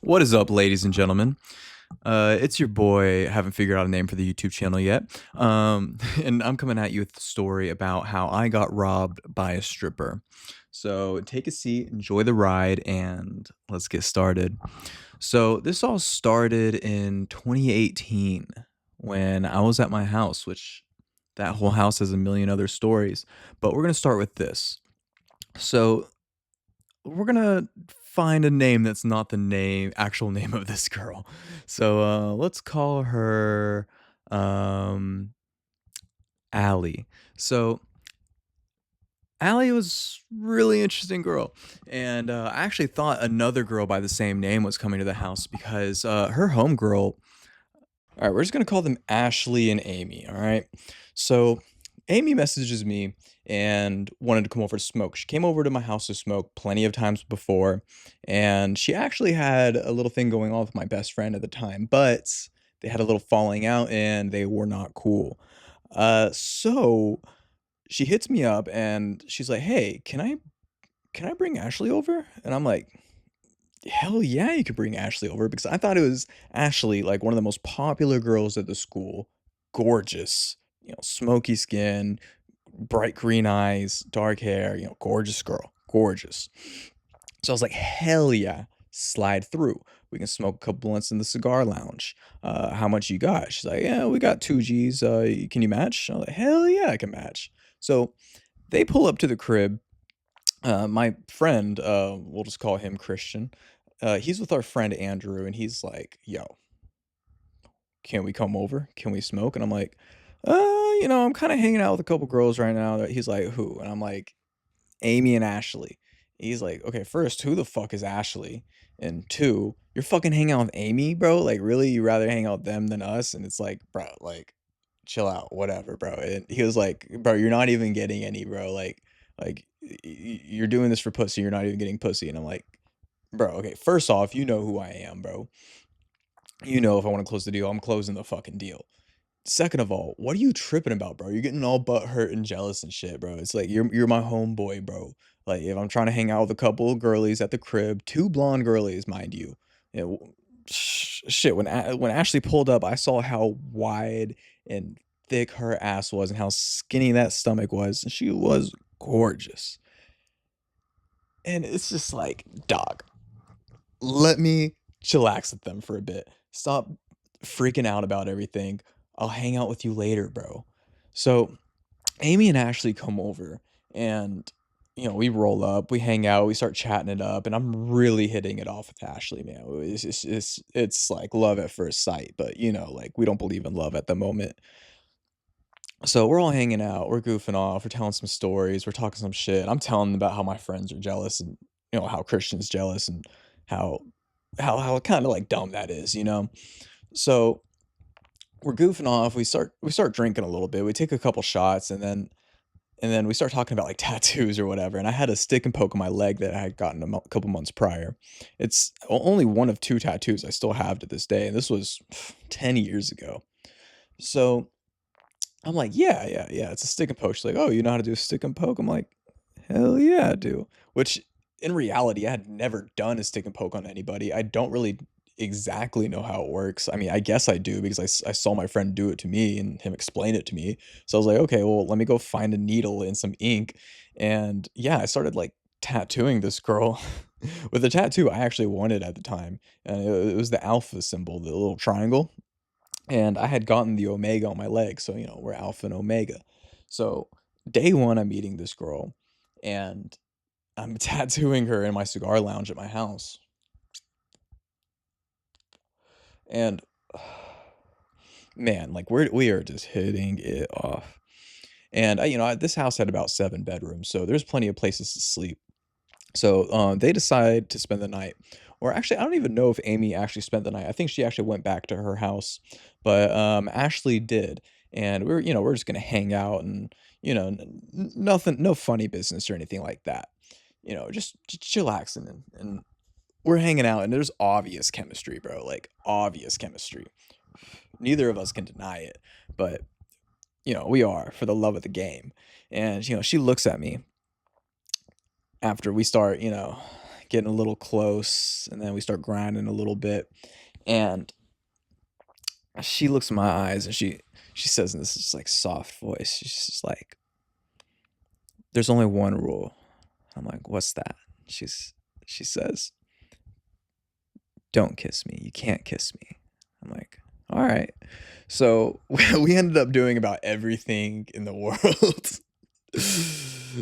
What is up, ladies and gentlemen? It's your boy. Haven't figured out a name for the YouTube channel yet. And I'm coming at you with the story about how I got robbed by a stripper. So take a seat, enjoy the ride, and let's get started. So this all started in 2018 when I was at my house, which that whole house has a million other stories. But we're gonna start with this. So we're gonna find a name that's not the actual name of this girl. So let's call her um Allie. So Allie was really interesting girl, and I actually thought another girl by the same name was coming to the house because her homegirl. All right, we're just gonna call them Ashley and Amy. All right. So Amy messages me and wanted to come over to smoke. She came over to my house to smoke plenty of times before, and she actually had a little thing going on with my best friend at the time, but they had a little falling out and they were not cool. So she hits me up and she's like, "Hey, can I bring Ashley over?" And I'm like, hell yeah, you could bring Ashley over because I thought it was Ashley, like one of the most popular girls at the school. Gorgeous, smoky skin, bright green eyes, dark hair, gorgeous girl, gorgeous. So I was like, hell yeah, slide through. We can smoke a couple blunts in the cigar lounge. How much you got? She's like, yeah, we got 2 G's. Can you match? I'm like, hell yeah, I can match. So they pull up to the crib. My friend, we'll just call him Christian. He's with our friend Andrew, and he's like, "Yo, can we come over? Can we smoke?" And I'm like, I'm kind of hanging out with a couple girls right now." He's like, "Who?" And I'm like, "Amy and Ashley." He's like, "Okay, first, who the fuck is Ashley? And two, you're fucking hanging out with Amy, bro? Like, really? You rather hang out with them than us?" And it's like, bro, like, chill out, whatever, bro. And he was like, "Bro, you're not even getting any, bro. Like, you're doing this for pussy. You're not even getting pussy." And I'm like, bro, okay, first off, you know who I am, bro. You know if I wanna close the deal, I'm closing the fucking deal. Second of all, what are you tripping about, bro? You're getting all butthurt and jealous and shit, bro. It's like you're my homeboy, bro. Like, if I'm trying to hang out with a couple of girlies at the crib, 2 blonde girlies, mind you. Yeah, shit, when Ashley pulled up, I saw how wide and thick her ass was and how skinny that stomach was, and she was gorgeous. And it's just like, dog, let me chillax with them for a bit. Stop freaking out about everything. I'll hang out with you later, bro. So Amy and Ashley come over and we roll up, we hang out, we start chatting it up, and I'm really hitting it off with Ashley, man. It's like love at first sight, but like we don't believe in love at the moment. So we're all hanging out, we're goofing off, we're telling some stories, we're talking some shit. I'm telling them about how my friends are jealous and how Christian's jealous and how how kind of like dumb that is. So we're goofing off. We start drinking a little bit. We take a couple shots and then we start talking about like tattoos or whatever. And I had a stick and poke on my leg that I had gotten a couple months prior. It's only one of two tattoos I still have to this day, and this was 10 years ago. So I'm like, yeah, yeah, yeah. It's a stick and poke. She's like, oh, you know how to do a stick and poke? I'm like, hell yeah, I do. Which in reality, I had never done a stick and poke on anybody. I don't really exactly know how it works. I mean, I guess I do because I saw my friend do it to me and him explain it to me. So I was like, okay, well, let me go find a needle and some ink. And yeah, I started like tattooing this girl with a tattoo I actually wanted at the time. And it was the alpha symbol, the little triangle. And I had gotten the omega on my leg. So, we're alpha and omega. So day one, I'm meeting this girl and I'm tattooing her in my cigar lounge at my house. And man, like we are just hitting it off. And this house had about 7 bedrooms, so there's plenty of places to sleep. So they decide to spend the night. Or actually, I don't even know if Amy actually spent the night. I think she actually went back to her house, but Ashley did. And we're just gonna hang out and nothing, no funny business or anything like that. Just chillaxing and we're hanging out, and there's obvious chemistry, bro. Like obvious chemistry. Neither of us can deny it, but we are for the love of the game. And she looks at me after we start, getting a little close, and then we start grinding a little bit, and she looks in my eyes and she says in this just like soft voice, she's just like, "There's only one rule." I'm like, "What's that?" She's she says, "Don't kiss me. You can't kiss me." I'm like, "All right." So we ended up doing about everything in the world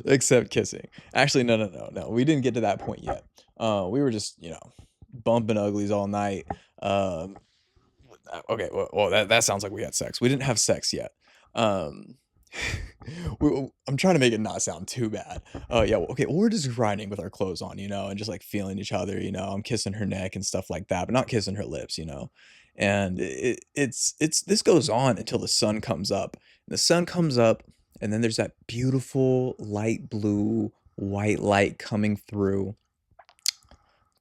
except kissing. Actually, no, no, no, no. We didn't get to that point yet. We were just, bumping uglies all night. Um, okay, well, that sounds like we had sex. We didn't have sex yet. Um, I'm trying to make it not sound too bad. Yeah, well, okay, well, we're just grinding with our clothes on, and just like feeling each other. I'm kissing her neck and stuff like that, but not kissing her lips. And it's this goes on until the sun comes up. And the sun comes up, and then there's that beautiful light blue white light coming through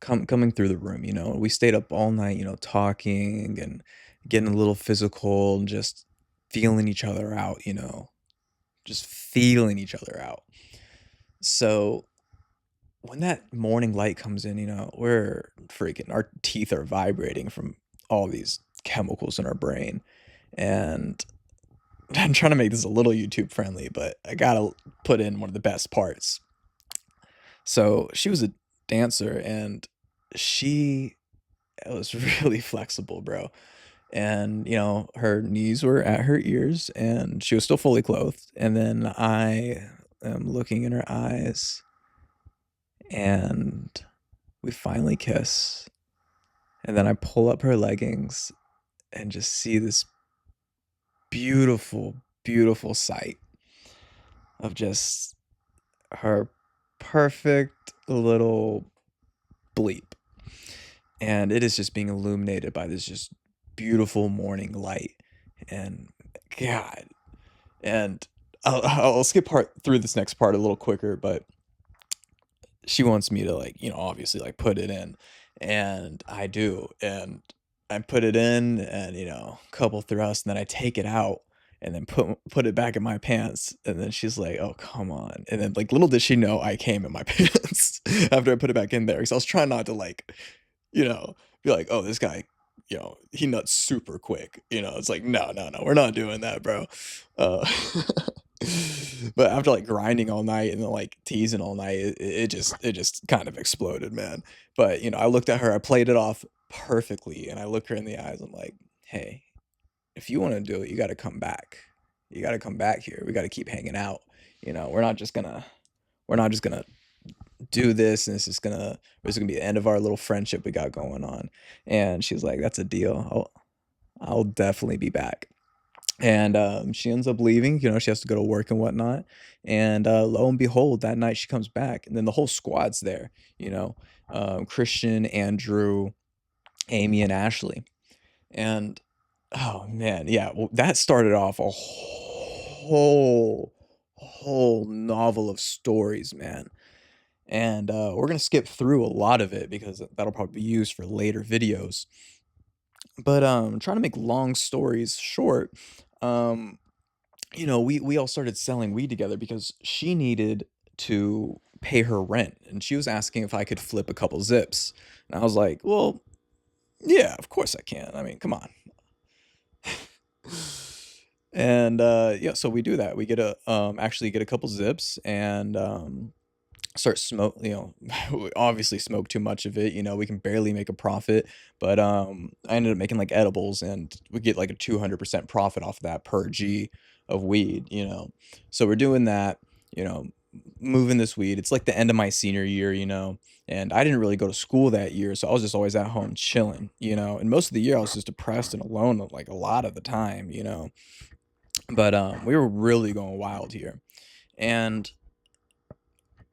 the room. We stayed up all night, talking and getting a little physical and just feeling each other out, just feeling each other out. So when that morning light comes in, we're freaking, our teeth are vibrating from all these chemicals in our brain. And I'm trying to make this a little YouTube friendly, but I gotta put in one of the best parts. So she was a dancer and she was really flexible, bro. And, her knees were at her ears and she was still fully clothed. And then I am looking in her eyes and we finally kiss. And then I pull up her leggings and just see this beautiful, beautiful sight of just her perfect little bleep. And it is just being illuminated by this just beautiful morning light. And God, and I'll skip part through this next part a little quicker, but she wants me to like, obviously like put it in, and I do, and I put it in, and couple thrusts, and then I take it out, and then put it back in my pants, and then she's like, "Oh, come on," and then like little did she know I came in my pants after I put it back in there because I was trying not to like, you know, be like, "Oh, this guy." He nuts super quick. It's like, no, no, no, we're not doing that, bro. Uh, but after like grinding all night and then like teasing all night, it just kind of exploded, man. But I looked at her, I played it off perfectly, and I look her in the eyes. I'm like, hey, if you want to do it, you got to come back. You got to come back here. We got to keep hanging out. We're not just gonna do this, and this is gonna be the end of our little friendship we got going on. And she's like, that's a deal. I'll definitely be back. And she ends up leaving. She has to go to work and whatnot. And lo and behold, that night she comes back, and then the whole squad's there. Christian, Andrew, Amy, and Ashley. And oh man, yeah, well, that started off a whole novel of stories, man. And we're gonna skip through a lot of it because that'll probably be used for later videos. But trying to make long stories short, um, we all started selling weed together because she needed to pay her rent, and she was asking if I could flip a couple zips, and I was like, "Well, yeah, of course I can. I mean, come on." And yeah, so we do that. We actually get a couple zips and start smoke. We obviously smoke too much of it. We can barely make a profit, but I ended up making like edibles, and we get like a 200% profit off of that per G of weed. So we're doing that, you know moving this weed. It's like the end of my senior year, and I didn't really go to school that year, so I was just always at home chilling. And most of the year I was just depressed and alone like a lot of the time. But we were really going wild here. And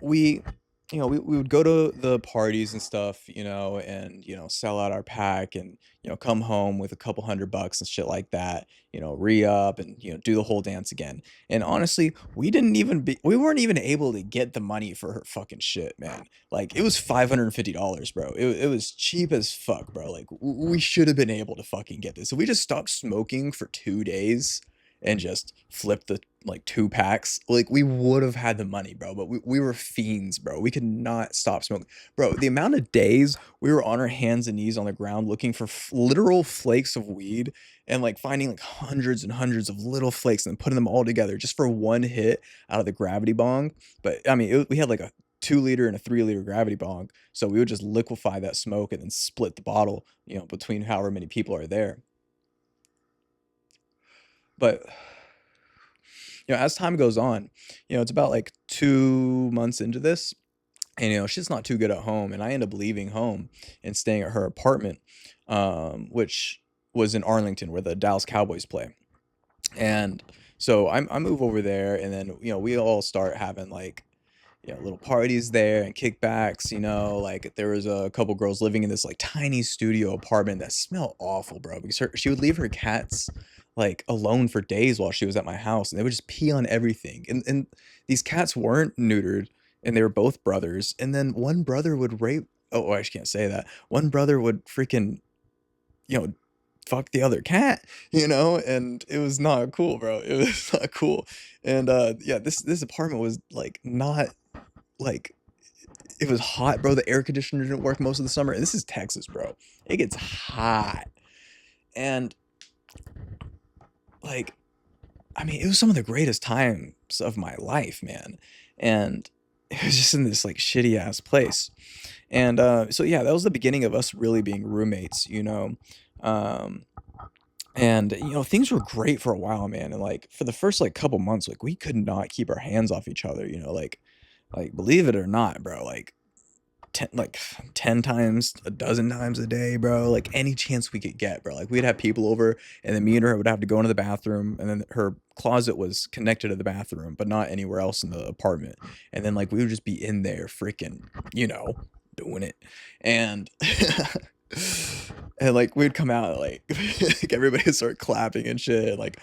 we we would go to the parties and stuff, and sell out our pack, and come home with a couple $100 and shit like that, re-up, and do the whole dance again. And honestly, we weren't even able to get the money for her fucking shit, man. Like, it was $550, bro. It was cheap as fuck, bro. Like, we should have been able to fucking get this. So we just stopped smoking for 2 days, and just flip the like 2 packs, like, we would have had the money, bro, but we were fiends, bro. We could not stop smoking. Bro, the amount of days we were on our hands and knees on the ground looking for literal flakes of weed and like finding like hundreds and hundreds of little flakes and then putting them all together just for one hit out of the gravity bong. But I mean, we had like a 2 liter and a 3 liter gravity bong. So we would just liquefy that smoke and then split the bottle, between however many people are there. But as time goes on, it's about like 2 months into this, and she's not too good at home, and I end up leaving home and staying at her apartment, which was in Arlington, where the Dallas Cowboys play. And so I move over there, and then we all start having like little parties there and kickbacks. Like there was a couple girls living in this like tiny studio apartment that smelled awful, bro. Because she would leave her cats like alone for days while she was at my house, and they would just pee on everything. And these cats weren't neutered, and they were both brothers. And then one brother would rape. Oh, I can't say that. One brother would freaking you know fuck the other cat, and it was not cool, bro. It was not cool. And yeah, this apartment was like not like it was hot, bro. The air conditioner didn't work most of the summer. And this is Texas, bro. It gets hot. And like, I mean, it was some of the greatest times of my life, man. And it was just in this like shitty ass place. And so yeah, that was the beginning of us really being roommates. Um and things were great for a while, man. And like for the first like couple months, like we could not keep our hands off each other, like believe it or not, bro, like 10 times, a dozen times a day, bro. Like any chance we could get, bro. Like we'd have people over, and then me and her would have to go into the bathroom, and then her closet was connected to the bathroom, but not anywhere else in the apartment. And then like we would just be in there freaking, doing it. And and like we'd come out like, like everybody would start clapping and shit. Like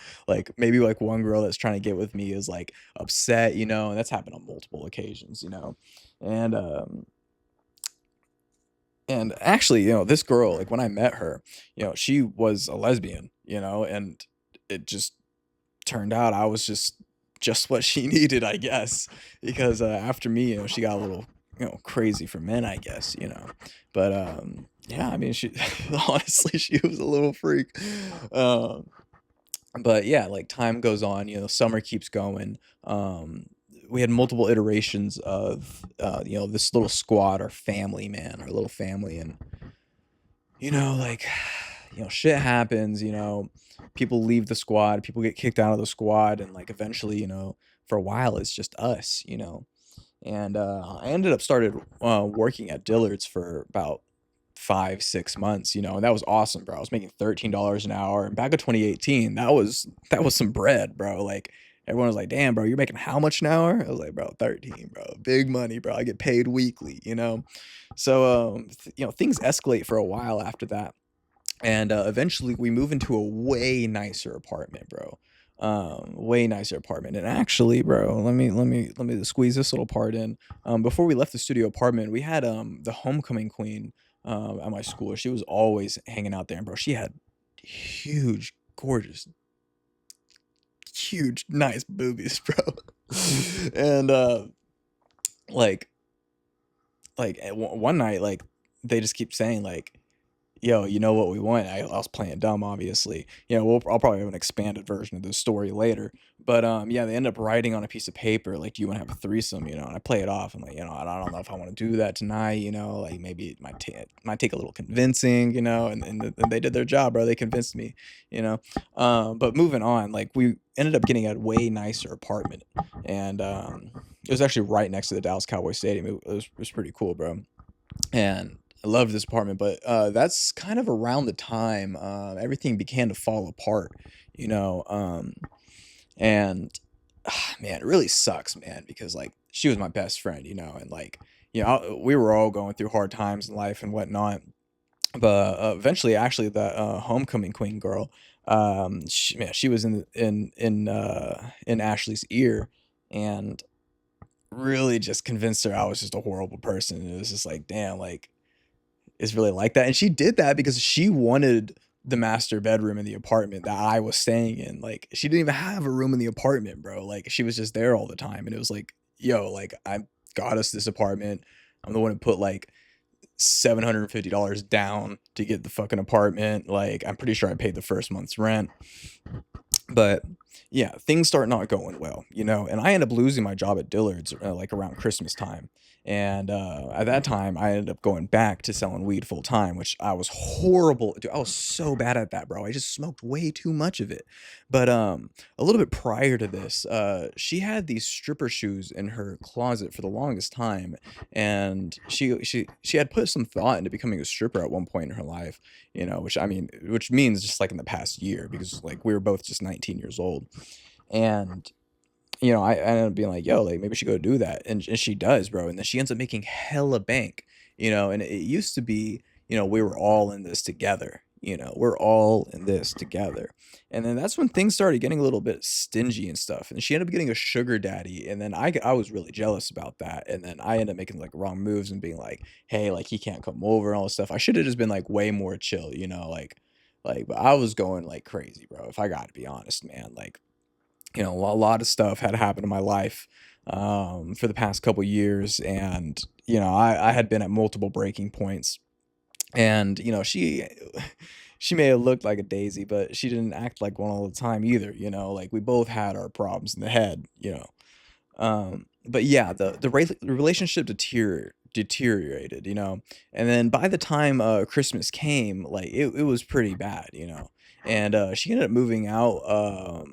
maybe like one girl that's trying to get with me is like upset, and that's happened on multiple occasions. And and actually, this girl, like when I met her, she was a lesbian, and it just turned out I was just what she needed, I guess, because after me, she got a little, crazy for men, I guess. But yeah, I mean, she honestly, she was a little freak. Um, but yeah, like time goes on, summer keeps going. We had multiple iterations of this little squad, our family, man, our little family. And like shit happens. People leave the squad, people get kicked out of the squad, and like eventually, for a while it's just us. And I ended up started working at Dillard's for about 5 6 months, and that was awesome, bro. I was making $13 an hour, and back in 2018, that was some bread, bro. Like everyone was like, "Damn, bro, you're making how much an hour?" I was like, "Bro, 13, bro, big money, bro. I get paid weekly." So things escalate for a while after that, and eventually we move into a way nicer apartment, bro. Way nicer apartment. And actually, bro, let me squeeze this little part in. Before we left the studio apartment, we had the homecoming queen at my school. She was always hanging out there, and bro, she had huge, gorgeous, huge, nice boobies, bro. And like one night, like they just keep saying like, "Yo, you know what we want?" I was playing dumb, obviously. I'll probably have an expanded version of this story later. But yeah, they end up writing on a piece of paper like, "Do you want to have a threesome?" And I play it off. I'm like, I don't know if I want to do that tonight. Like maybe it might take a little convincing. And they did their job, bro. They convinced me. You know. But moving on, like we ended up getting a way nicer apartment, and it was actually right next to the Dallas Cowboy Stadium. It was pretty cool, bro. And I loved this apartment, but that's kind of around the time everything began to fall apart, you know. And man, it really sucks, man, because like she was my best friend, and like we were all going through hard times in life and whatnot. But eventually, actually, that homecoming queen girl, she was in Ashley's ear, and really just convinced her I was just a horrible person. And it was just like, damn, like it's really like that. And she did that because she wanted the master bedroom in the apartment that I was staying in. Like, she didn't even have a room in the apartment, bro. Like, she was just there all the time, and it was like, "Yo, like, I got us this apartment. I'm the one who put, like, $750 down to get the fucking apartment." Like, I'm pretty sure I paid the first month's rent. But yeah, things start not going well, and I end up losing my job at Dillard's, like around Christmas time. And at that time, I ended up going back to selling weed full time, which I was horrible. Dude, I was so bad at that, bro. I just smoked way too much of it. But a little bit prior to this, she had these stripper shoes in her closet for the longest time, and she had put some thought into becoming a stripper at one point in her life, which I mean, which means just like in the past year, because like we were both just 19 years old. And I ended up being like, "Yo, like, maybe she go do that," and she does, bro, and then she ends up making hella bank, and it used to be, we were all in this together, we're all in this together, and then that's when things started getting a little bit stingy and stuff, and she ended up getting a sugar daddy, and then I was really jealous about that, and then I ended up making, like, wrong moves and being like, "Hey, like, he can't come over," and all this stuff. I shoulda just been, like, way more chill, but I was going, like, crazy, bro, if I gotta be honest, man, like, a lot of stuff had happened in my life for the past couple years, and I had been at multiple breaking points, and she may have looked like a daisy, but she didn't act like one all the time either. Like we both had our problems in the head. But yeah, the relationship deteriorated, and then by the time Christmas came, like it was pretty bad, and she ended up moving out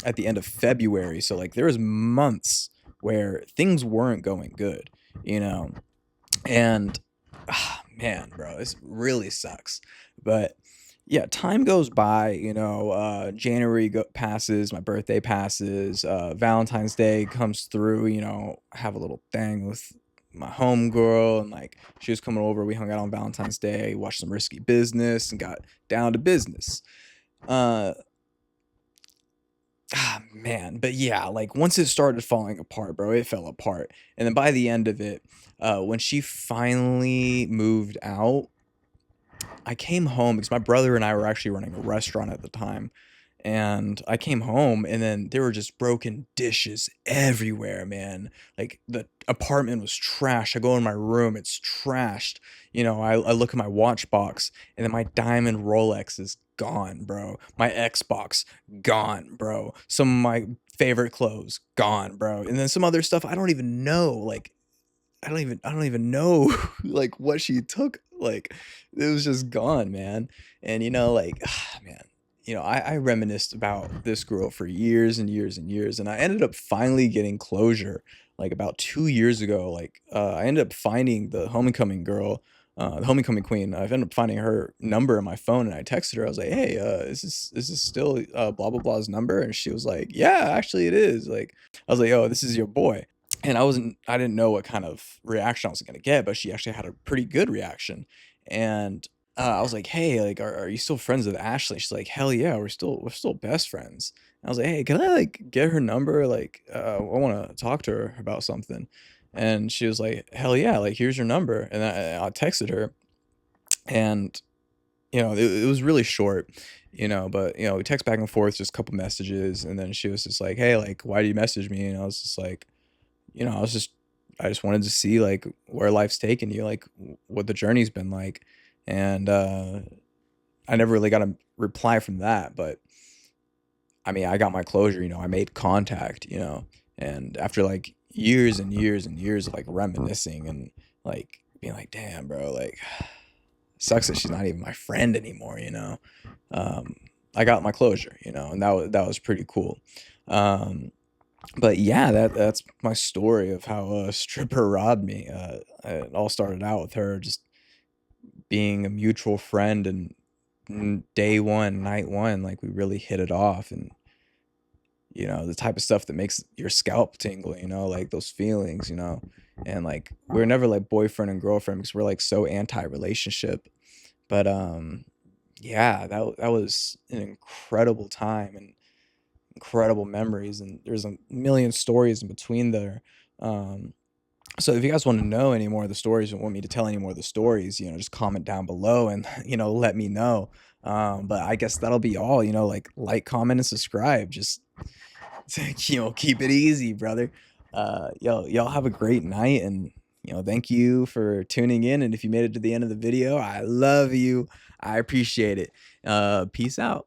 at the end of February, so like there was months where things weren't going good, you know, and man, bro, this really sucks. But yeah, time goes by, January passes, my birthday passes, Valentine's Day comes through, I have a little thing with my homegirl, and like she was coming over. We hung out on Valentine's Day, watched some Risky Business, and got down to business. Uh, man, but yeah, like once it started falling apart, bro, it fell apart. And then by the end of it, when she finally moved out, I came home because my brother and I were actually running a restaurant at the time. And I came home and then there were just broken dishes everywhere, man. Like the apartment was trash. I go in my room, it's trashed. I look at my watch box and then my diamond Rolex is gone, bro. My Xbox gone, bro. Some of my favorite clothes gone, bro. And then some other stuff I don't even know. Like I don't even know like what she took. Like it was just gone, man. And like man, I reminisced about this girl for years and years and years, and I ended up finally getting closure like about 2 years ago. Like I ended up finding the homecoming girl, the homecoming queen. I've ended up finding her number in my phone, and I texted her. I was like, "Hey, is this still blah blah blah's number?" And she was like, "Yeah, actually it is." Like I was like, "Oh, this is your boy." And I didn't know what kind of reaction I was gonna get, but she actually had a pretty good reaction. And I was like, "Hey, like, are you still friends with Ashley?" She's like, "Hell yeah, we're still best friends." And I was like, "Hey, can I like get her number? Like, I want to talk to her about something." And she was like, "Hell yeah, like here's your number." And I texted her, and it was really short, but we text back and forth, just a couple messages, and then she was just like, "Hey, like, why do you message me?" And I was just like, I just wanted to see like where life's taken you, like what the journey's been like. And I never really got a reply from that, but I mean, I got my closure, I made contact, and after like years and years and years of like reminiscing and like being like, damn, bro, like sucks that she's not even my friend anymore, um, I got my closure, and that was pretty cool. Um, but yeah, that's my story of how a stripper robbed me. It all started out with her just being a mutual friend, and day one, night one, like we really hit it off, and the type of stuff that makes your scalp tingle, like those feelings, and like we're never like boyfriend and girlfriend because we're like so anti-relationship. But yeah, that was an incredible time and incredible memories, and there's a million stories in between there. Um, So if you guys want to know any more of the stories and want me to tell any more of the stories, just comment down below and let me know. But I guess that'll be all. Like, comment, and subscribe. Just keep it easy, brother. Y'all have a great night, and thank you for tuning in. And if you made it to the end of the video, I love you. I appreciate it. Peace out.